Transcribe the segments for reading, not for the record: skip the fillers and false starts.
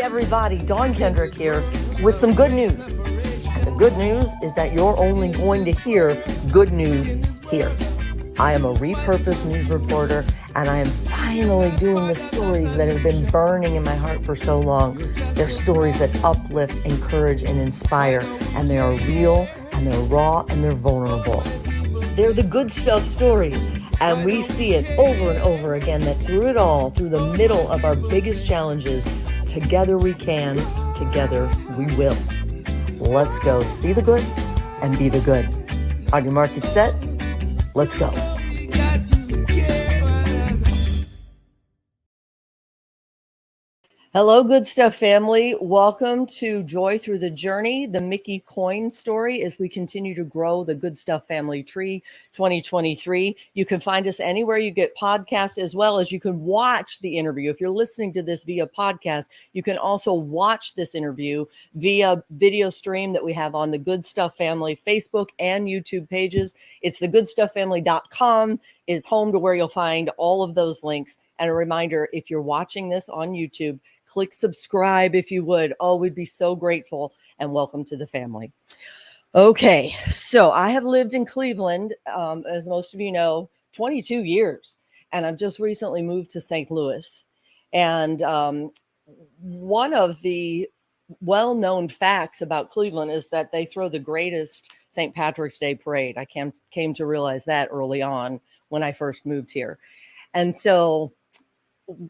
everybody, Dawn Kendrick here with some good news. And the good news is that you're only going to hear good news here. I am a repurposed news reporter, and I am finally doing the stories that have been burning in my heart for so long. They're stories that uplift, encourage, and inspire, and they are real, and they're raw, and they're vulnerable. They're the good stuff stories, and we see it over and over again that through it all, through the middle of our biggest challenges, together we can, together we will. Let's go see the good and be the good. On your mark, get set. Let's go. Hello, good stuff family. Welcome to Joy Through the Journey, the Mickey Coyne story as we continue to grow the Good Stuff Family Tree 2023. You can find us anywhere you get podcasts, as well as you can watch the interview. If you're listening to this via podcast, you can also watch this interview via video stream that we have on the Good Stuff Family Facebook and YouTube pages. It's thegoodstufffamily.com is home to where you'll find all of those links. And a reminder, if you're watching this on YouTube, click subscribe if you would. Oh, we'd be so grateful, and welcome to the family. Okay, so I have lived in Cleveland, as most of you know, 22 years, and I've just recently moved to St. Louis. And one of the well-known facts about Cleveland is that they throw the greatest St. Patrick's Day parade. I came to realize that early on when I first moved here. And so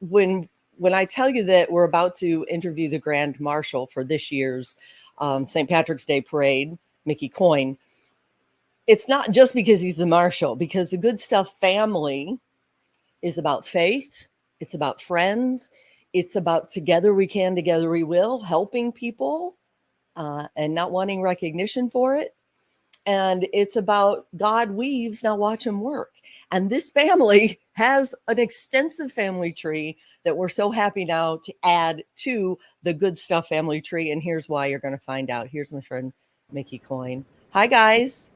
when I tell you that we're about to interview the Grand Marshal for this year's St. Patrick's Day Parade, Mickey Coyne, it's not just because he's the Marshal, because the Good Stuff family is about faith. It's about friends. It's about together we can, together we will, helping people and not wanting recognition for it. And it's about God weaves, now watch him work. And this family has an extensive family tree that we're so happy now to add to the Good Stuff family tree. And here's why you're going to find out. Here's my friend, Mickey Coyne. Hi, guys.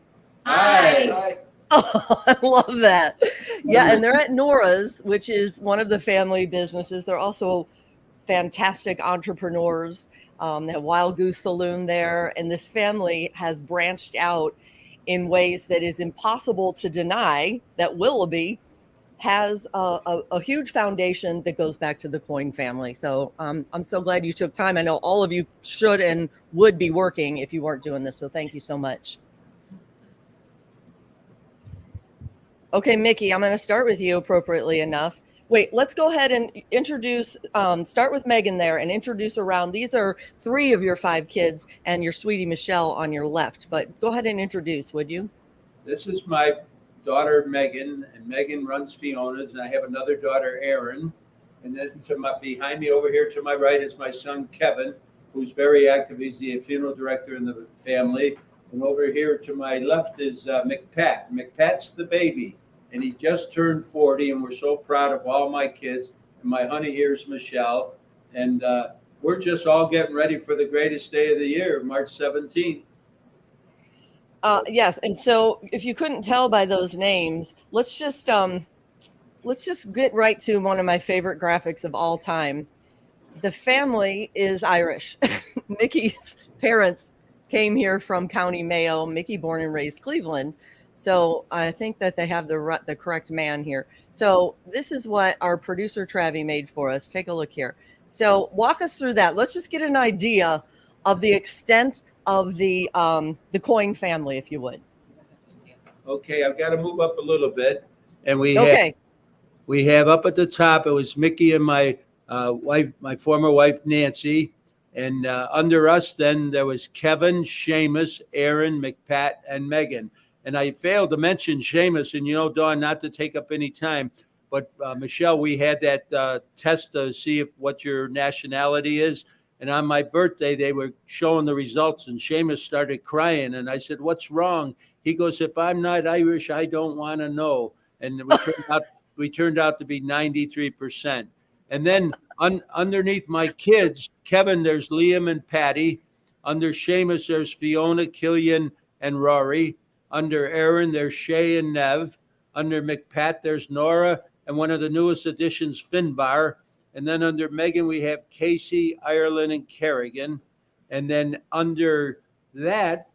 Hi. Oh, I love that. Yeah, and they're at Nora's, which is one of the family businesses. They're also fantastic entrepreneurs. They have Wild Goose Saloon there, and this family has branched out in ways that is impossible to deny that Willoughby has a huge foundation that goes back to the Coyne family. So I'm so glad you took time. I know all of you should and would be working if you weren't doing this. So thank you so much. Okay, Mickey, I'm going to start with you appropriately enough. Wait, let's go ahead and introduce, start with Megan there and introduce around. These are 3 of your 5 kids and your sweetie Michelle on your left, but go ahead and introduce, would you? This is my daughter, Megan, and Megan runs Fiona's, and I have another daughter, Erin. And then behind me over here to my right is my son, Kevin, who's very active. He's the funeral director in the family. And over here to my left is McPat. McPat's the baby. And he just turned 40, and we're so proud of all my kids. And my honey here is Michelle. And we're just all getting ready for the greatest day of the year, March 17th. Yes. And so if you couldn't tell by those names, let's just get right to one of my favorite graphics of all time. The family is Irish. Mickey's parents came here from County Mayo. Mickey born and raised Cleveland. So I think that they have the correct man here. So this is what our producer Travi made for us. Take a look here. So walk us through that. Let's just get an idea of the extent of the Coyne family, if you would. Okay, I've got to move up a little bit. And we have up at the top, it was Mickey and my wife, my former wife, Nancy. And under us, then there was Kevin, Seamus, Erin, McPat, and Megan. And I failed to mention Seamus, and Dawn, not to take up any time, but Michelle, we had that test to see what your nationality is. And on my birthday, they were showing the results, and Seamus started crying. And I said, "What's wrong?" He goes, "If I'm not Irish, I don't want to know." And we turned out to be 93%. And then underneath my kids, Kevin, there's Liam and Patty. Under Seamus, there's Fiona, Killian, and Rory. Under Erin, there's Shay and Nev. Under McPat, there's Nora, and one of the newest additions, Finbar. And then under Megan, we have Casey, Ireland, and Kerrigan. And then under that,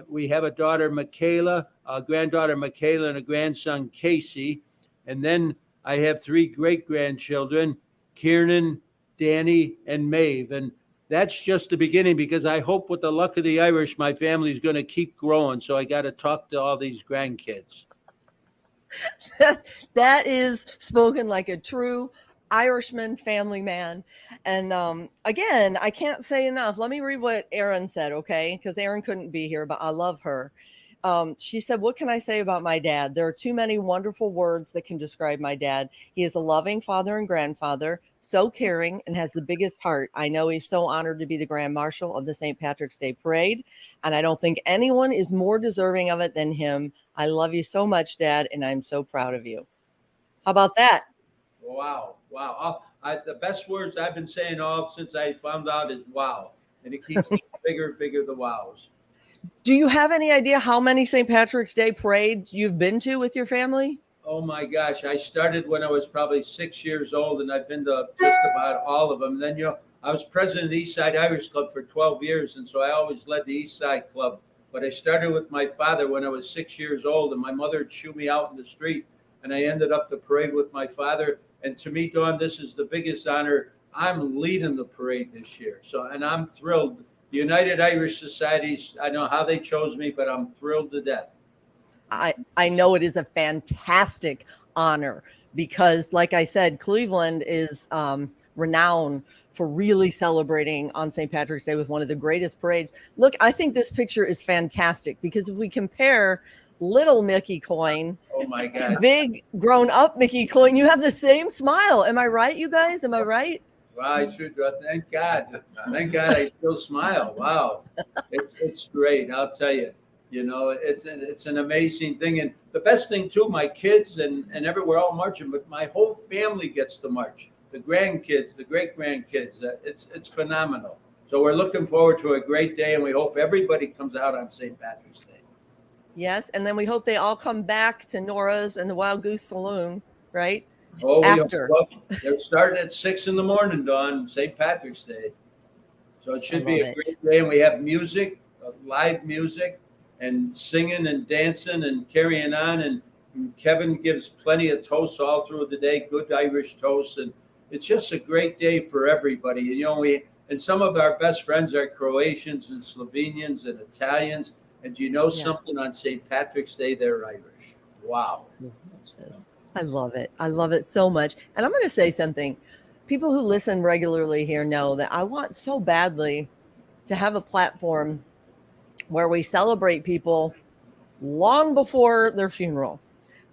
we have a daughter, Michaela, a granddaughter, Michaela, and a grandson, Casey. And then I have 3 great-grandchildren, Kiernan, Danny, and Maeve. And that's just the beginning, because I hope with the luck of the Irish, my family is going to keep growing. So I got to talk to all these grandkids. That is spoken like a true Irishman family man. And again, I can't say enough. Let me read what Erin said, okay? Because Erin couldn't be here, but I love her. She said, "What can I say about my dad? There are too many wonderful words that can describe my dad. He is a loving father and grandfather, so caring, and has the biggest heart. I know he's so honored to be the Grand Marshal of the St. Patrick's Day Parade, and I don't think anyone is more deserving of it than him. I love you so much, Dad, and I'm so proud of you." How about that? Wow. The best words I've been saying all since I found out is wow. And it keeps getting bigger and bigger, the wows. Do you have any idea how many St. Patrick's Day parades you've been to with your family? Oh my gosh. I started when I was probably 6 years old, and I've been to just about all of them. Then, I was president of the East Side Irish Club for 12 years. And so I always led the East Side Club. But I started with my father when I was 6 years old, and my mother would shoo me out in the street. And I ended up the parade with my father. And to me, Dawn, this is the biggest honor. I'm leading the parade this year. And I'm thrilled. The United Irish Societies, I know how they chose me, but I'm thrilled to death. I know it is a fantastic honor because, like I said, Cleveland is renowned for really celebrating on St. Patrick's Day with one of the greatest parades. Look, I think this picture is fantastic because if we compare little Mickey Coyne to big grown-up Mickey Coyne, you have the same smile. Am I right, you guys? Am I right? Well, I should. Thank God. Thank God I still smile. Wow. It's great. I'll tell you. It's an amazing thing. And the best thing, too, my kids and everywhere all marching, but my whole family gets to march. The grandkids, the great-grandkids. It's phenomenal. So we're looking forward to a great day, and we hope everybody comes out on St. Patrick's Day. Yes, and then we hope they all come back to Nora's and the Wild Goose Saloon, right? Oh, after. They're starting at 6 in the morning, Dawn, St. Patrick's Day. So it should be a great day. And we have music, live music, and singing and dancing and carrying on. And Kevin gives plenty of toasts all through the day, good Irish toasts. And it's just a great day for everybody. And some of our best friends are Croatians and Slovenians and Italians. And something on St. Patrick's Day, they're Irish. Wow. Yes. I love it. I love it so much. And I'm going to say something. People who listen regularly here know that I want so badly to have a platform where we celebrate people long before their funeral.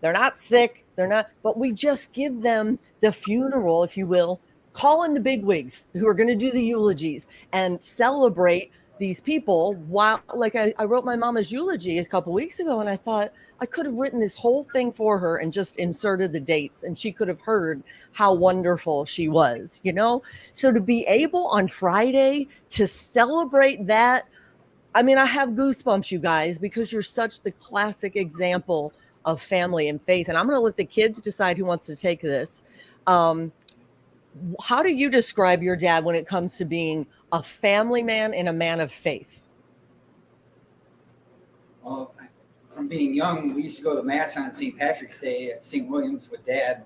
They're not sick. But we just give them the funeral, if you will, call in the bigwigs who are going to do the eulogies and celebrate these people. While, like I wrote my mama's eulogy a couple weeks ago, and I thought I could have written this whole thing for her and just inserted the dates, and she could have heard how wonderful she was, So to be able on Friday to celebrate that, I mean, I have goosebumps, you guys, because you're such the classic example of family and faith. And I'm going to let the kids decide who wants to take this. How do you describe your dad when it comes to being a family man and a man of faith? Well, from being young, we used to go to Mass on St. Patrick's Day at St. William's with Dad.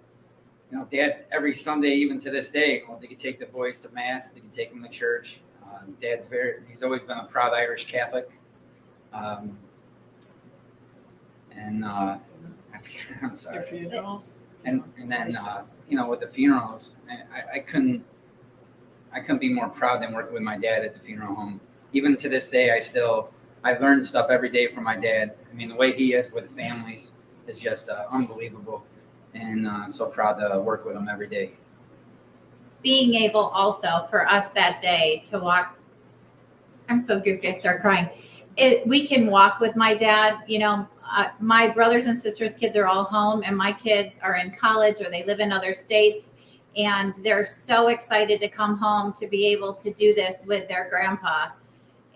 Dad, every Sunday, even to this day, did you take the boys to Mass? Did you take them to church? He's always been a proud Irish Catholic. I'm sorry. Your funerals. And then with the funerals, I couldn't be more proud than working with my dad at the funeral home. Even to this day, I learn stuff every day from my dad. I mean, the way he is with families is just unbelievable, and so proud to work with him every day. Being able also for us that day to walk, I'm so goofy, I start crying. We can walk with my dad. My brothers and sisters' kids are all home, and my kids are in college or they live in other states, and they're so excited to come home to be able to do this with their grandpa.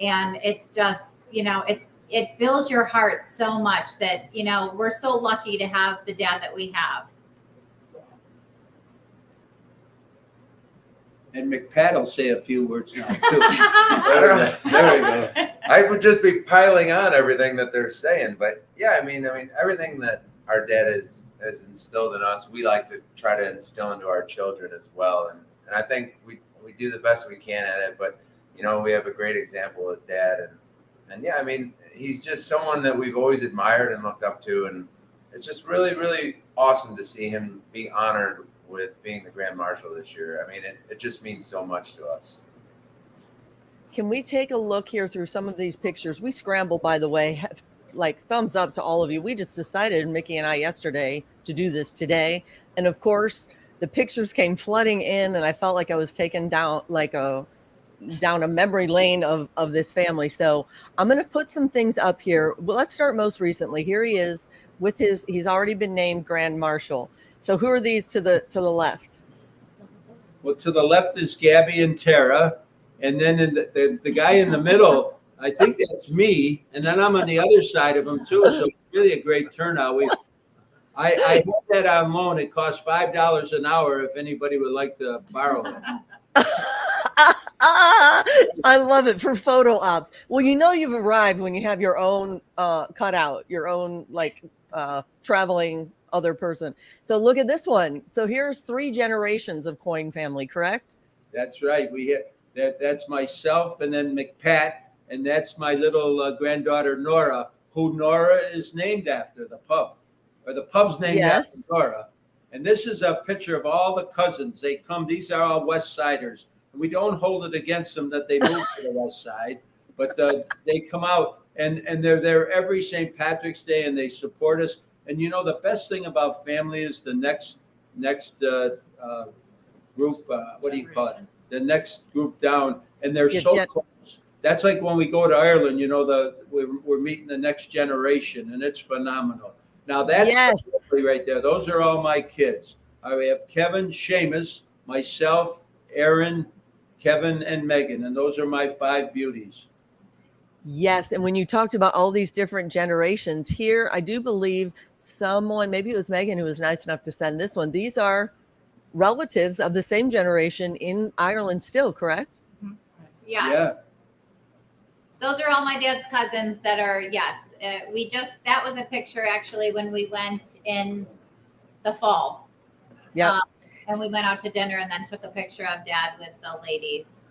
And it's just, it fills your heart so much that, we're so lucky to have the dad that we have. And McPat will say a few words now too. There we go. I would just be piling on everything that they're saying, but yeah, I mean, everything that our dad has instilled in us, we like to try to instill into our children as well. And I think we do the best we can at it. But we have a great example of Dad, and yeah, I mean, he's just someone that we've always admired and looked up to, and it's just really, really awesome to see him be honored with being the Grand Marshal this year. I mean, it just means so much to us. Can we take a look here through some of these pictures? We scrambled, by the way, like thumbs up to all of you. We just decided, Mickey and I, yesterday to do this today. And of course, the pictures came flooding in, and I felt like I was taken down down a memory lane of this family. So I'm going to put some things up here. Well, let's start most recently. Here he is with he's already been named Grand Marshal. So who are these to the left? Well, to the left is Gabby and Tara. And then the guy in the middle, I think that's me. And then I'm on the other side of him too. So it's really a great turnout. I had that on loan. It costs $5 an hour if anybody would like to borrow it. I love it for photo ops. Well, you've arrived when you have your own cutout, your own traveling other person. So look at this one. So here's 3 generations of Coyne family, correct? That's right. That's myself, and then McPat, and that's my little granddaughter Nora, who Nora is named after, the pub, or the pub's named after Nora. And this is a picture of all the cousins. They come. These are all West Siders. We don't hold it against them that they moved to the West Side, but they come out and they're there every St. Patrick's Day, and they support us. And the best thing about family is the next group. What do you call it? The next group down, and they're so close. That's like when we go to Ireland. We're meeting the next generation, and it's phenomenal. Now that's right there. Those are all my kids. We have Kevin, Seamus, myself, Aaron, Kevin, and Megan, and those are my 5 beauties. Yes, and when you talked about all these different generations here, I do believe someone, maybe it was Megan, who was nice enough to send this one. These are relatives of the same generation in Ireland still, correct? Yes. Yeah. Those are all my dad's cousins that are, yes. That was a picture actually when we went in the fall. Yeah. And we went out to dinner and then took a picture of Dad with the ladies.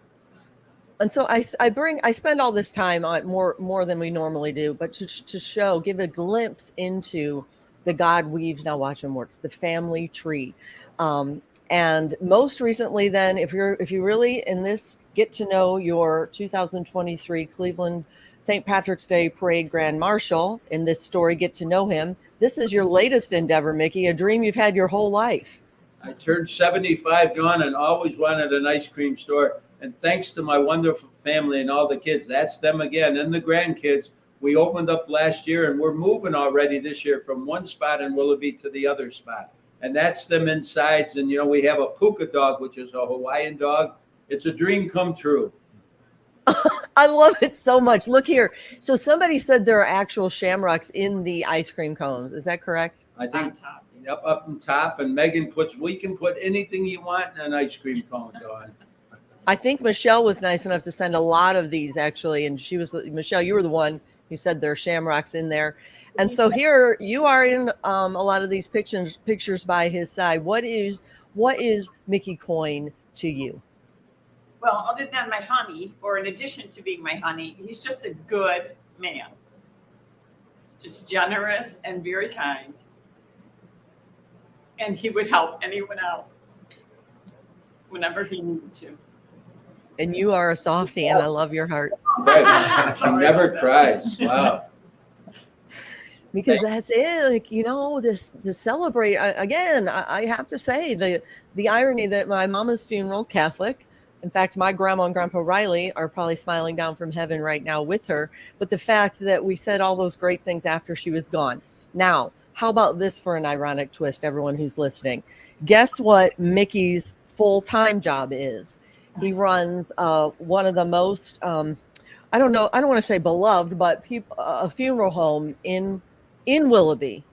And so I spend all this time on more than we normally do, but to give a glimpse into the God weaves, now watch him works, the family tree. And most recently then, if you really in this get to know your 2023 Cleveland St. Patrick's Day Parade Grand Marshal, in this story, get to know him. This is your latest endeavor, Mickey, a dream you've had your whole life. I turned 75, Dawn, and always wanted an ice cream store. And thanks to my wonderful family and all the kids, that's them again, and the grandkids, we opened up last year, and we're moving already this year from one spot in Willoughby to the other spot. And that's them insides. And, we have a puka dog, which is a Hawaiian dog. It's a dream come true. I love it so much. Look here. So somebody said there are actual shamrocks in the ice cream cones. Is that correct? I think up on top. And Megan we can put anything you want in an ice cream cone, Dawn. I think Michelle was nice enough to send a lot of these actually. And Michelle, you were the one who said there are shamrocks in there. And so here you are in a lot of these pictures by his side. What is Mickey Coyne to you? Well, other than my honey, or in addition to being my honey, he's just a good man. Just generous and very kind. And he would help anyone out whenever he needed to. And you are a softie, and I love your heart. Right. She never cries. Wow. Because that's it, this to celebrate again. I have to say the irony that my mama's funeral, Catholic. In fact, my grandma and grandpa Riley are probably smiling down from heaven right now with her. But the fact that we said all those great things after she was gone. Now, how about this for an ironic twist, everyone who's listening? Guess what Mickey's full-time job is? He runs one of the most, I don't want to say beloved, but a funeral home in Willoughby.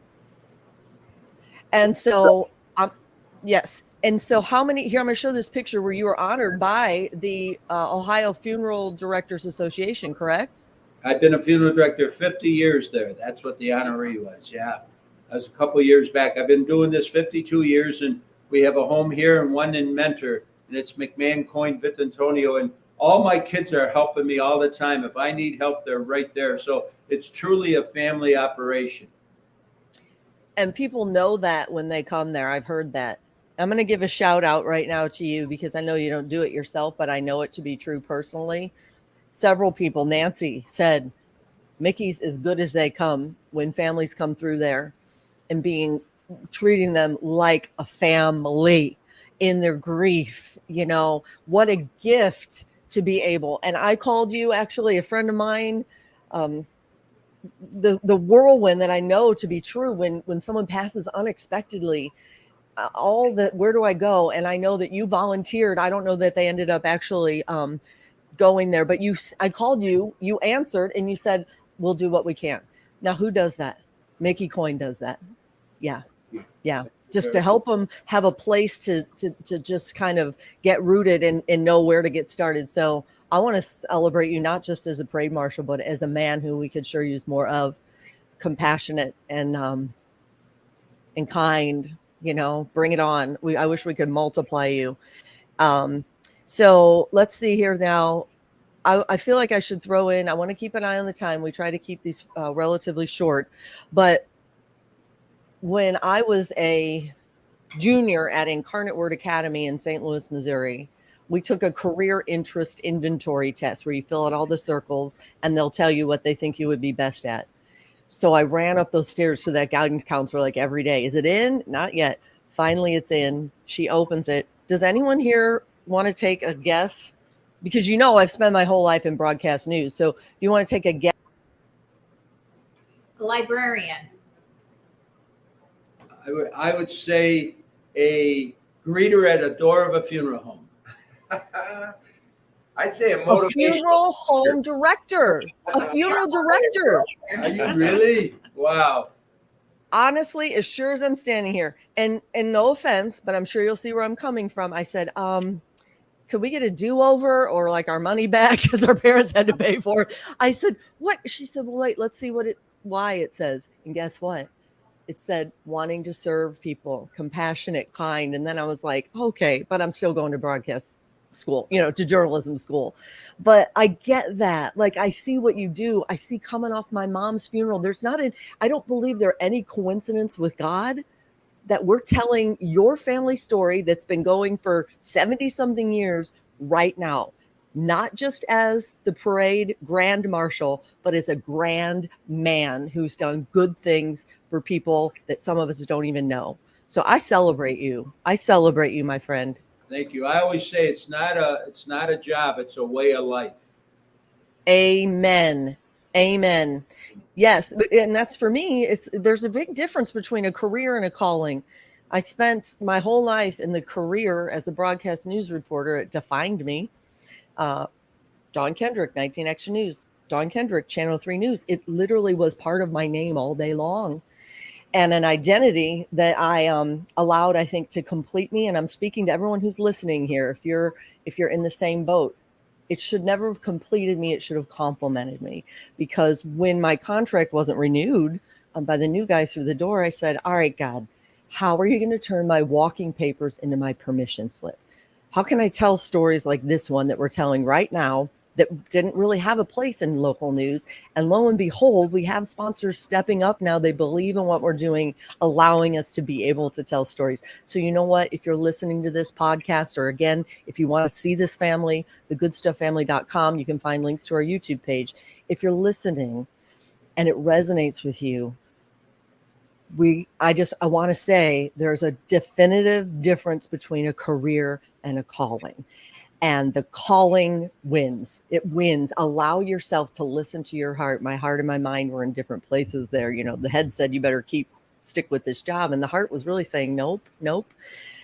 And so, yes. And so how many, here I'm going to show this picture where you were honored by the Ohio Funeral Directors Association, correct? I've been a funeral director 50 years there. That's what the honoree was. Yeah. That was a couple of years back. I've been doing this 52 years, and we have a home here and one in Mentor, and it's McMahon, Coyne, Vitantonio, and all my kids are helping me all the time. If I need help, they're right there. So it's truly a family operation. And people know that when they come there. I've heard that. I'm going to give a shout out right now to you because I know you don't do it yourself, but I know it to be true personally. Several people, Nancy said, Mickey's as good as they come when families come through there, and treating them like a family in their grief. You know, what a gift to be able. And I called you, actually, a friend of mine, the whirlwind that I know to be true when someone passes unexpectedly. Where do I go? And I know that you volunteered. I don't know that they ended up actually going there, but I called you, you answered, and you said, we'll do what we can. Now, who does that? Mickey Coyne does that. Yeah. Just to help them have a place to just kind of get rooted and know where to get started. So I want to celebrate you, not just as a parade marshal, but as a man who we could sure use more of, compassionate and kind, bring it on. I wish we could multiply you. So let's see here now. I feel like I should throw in, I want to keep an eye on the time. We try to keep these relatively short, but when I was a junior at Incarnate Word Academy in St. Louis, Missouri, we took a career interest inventory test where you fill out all the circles and they'll tell you what they think you would be best at. So I ran up those stairs to that guidance counselor like every day. Is it in? Not yet. Finally, it's in. She opens it. Does anyone here want to take a guess? Because I've spent my whole life in broadcast news. So you want to take a guess? A librarian. I would say a greeter at a door of a funeral home. I'd say a funeral home director. A funeral director. Are you really? Wow. Honestly, as sure as I'm standing here, and no offense, but I'm sure you'll see where I'm coming from. I said, could we get a do-over or like our money back because our parents had to pay for it? I said, what? She said, well, wait, let's see why it says. And guess what? It said wanting to serve people, compassionate, kind. And then I was like, okay, but I'm still going to broadcast school, to journalism school. But I get that. Like, I see what you do. I see coming off my mom's funeral. I don't believe there are any coincidence with God that we're telling your family story that's been going for 70 something years right now, not just as the parade grand marshal, but as a grand man who's done good things for people that some of us don't even know. So I celebrate you. My friend. Thank you. I always say it's not a job, it's a way of life. Amen. Yes. And that's for me. There's a big difference between a career and a calling. I spent my whole life in the career as a broadcast news reporter. It defined me. Dawn Kendrick, 19 Action News. Dawn Kendrick, Channel 3 News. It literally was part of my name all day long. And an identity that I allowed, I think, to complete me. And I'm speaking to everyone who's listening here. If you're in the same boat, it should never have completed me. It should have complemented me. Because when my contract wasn't renewed by the new guys through the door, I said, all right, God, how are you going to turn my walking papers into my permission slip? How can I tell stories like this one that we're telling right now that didn't really have a place in local news? And lo and behold, we have sponsors stepping up now. They believe in what we're doing, allowing us to be able to tell stories. So you know what? If you're listening to this podcast, or again, if you want to see this family, thegoodstufffamily.com, you can find links to our YouTube page. If you're listening and it resonates with you, I want to say there's a definitive difference between a career and a calling. And the calling wins. It wins. Allow yourself to listen to your heart. My heart and my mind were in different places there. The head said, you better stick with this job. And the heart was really saying, nope.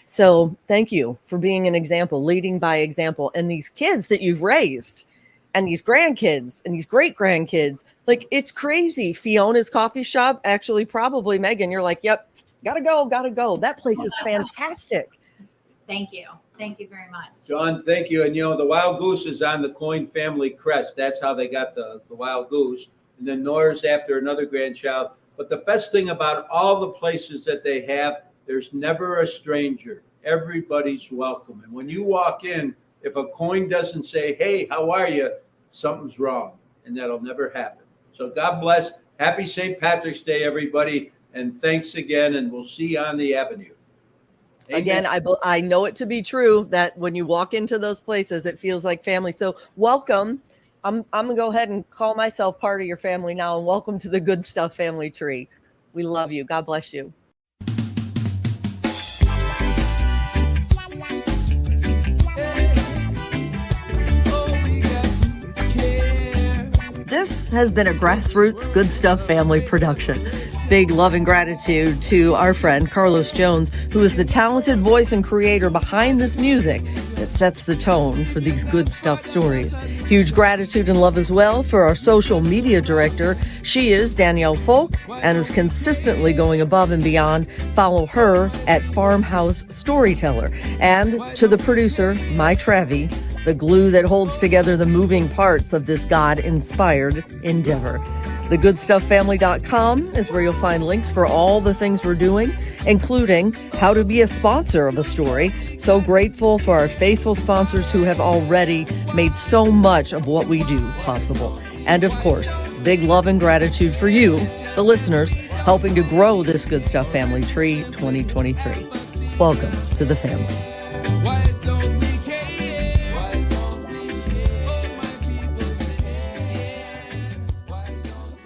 So thank you for being an example, leading by example. And these kids that you've raised, and these grandkids and these great grandkids, like, it's crazy. Fiona's coffee shop, actually, probably Megan, you're like, yep, gotta go. That place is fantastic. Thank you. Thank you very much. John, thank you. And the wild goose is on the Coyne family crest. That's how they got the wild goose. And then Nora's after another grandchild. But the best thing about all the places that they have, there's never a stranger. Everybody's welcome. And when you walk in, if a Coyne doesn't say, hey, how are you? Something's wrong. And that'll never happen. So God bless. Happy St. Patrick's Day, everybody. And thanks again. And we'll see you on the avenue. Amen. Again, I know it to be true that when you walk into those places, it feels like family. So welcome. I'm going to go ahead and call myself part of your family now, and welcome to the Good Stuff family tree. We love you. God bless you. This has been a Grassroots Good Stuff family production. Big love and gratitude to our friend Carlos Jones, who is the talented voice and creator behind this music that sets the tone for these good stuff stories. Huge gratitude and love as well for our social media director. She is Danielle Folk and is consistently going above and beyond. Follow her at Farmhouse Storyteller. And to the producer, My Travi, the glue that holds together the moving parts of this God-inspired endeavor. TheGoodStuffFamily.com is where you'll find links for all the things we're doing, including how to be a sponsor of a story. So grateful for our faithful sponsors who have already made so much of what we do possible. And of course, big love and gratitude for you, the listeners, helping to grow this Good Stuff family tree 2023. Welcome to the family.